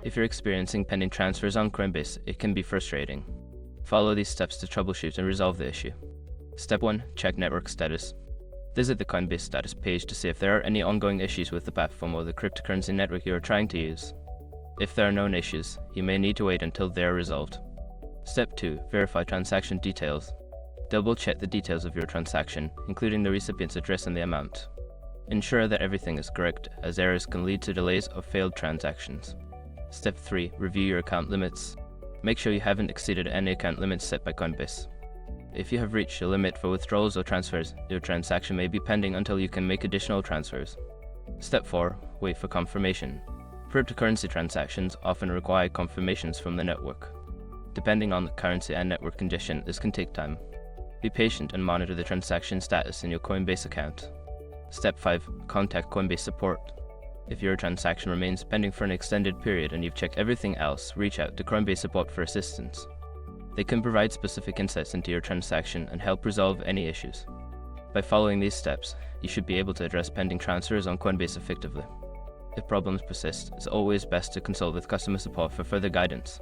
If you're experiencing pending transfers on Coinbase, it can be frustrating. Follow these steps to troubleshoot and resolve the issue. Step 1. Check network status. Visit the Coinbase status page to see if there are any ongoing issues with the platform or the cryptocurrency network you are trying to use. If there are known issues, you may need to wait until they are resolved. Step 2. Verify transaction details. Double-check the details of your transaction, including the recipient's address and the amount. Ensure that everything is correct, as errors can lead to delays or failed transactions. Step 3. Review your account limits. Make sure you haven't exceeded any account limits set by Coinbase. If you have reached a limit for withdrawals or transfers, your transaction may be pending until you can make additional transfers. Step 4. Wait for confirmation. Cryptocurrency transactions often require confirmations from the network. Depending on the currency and network condition, this can take time. Be patient and monitor the transaction status in your Coinbase account. Step 5. Contact Coinbase support. If your transaction remains pending for an extended period and you've checked everything else, reach out to Coinbase support for assistance. They can provide specific insights into your transaction and help resolve any issues. By following these steps, you should be able to address pending transfers on Coinbase effectively. If problems persist, it's always best to consult with customer support for further guidance.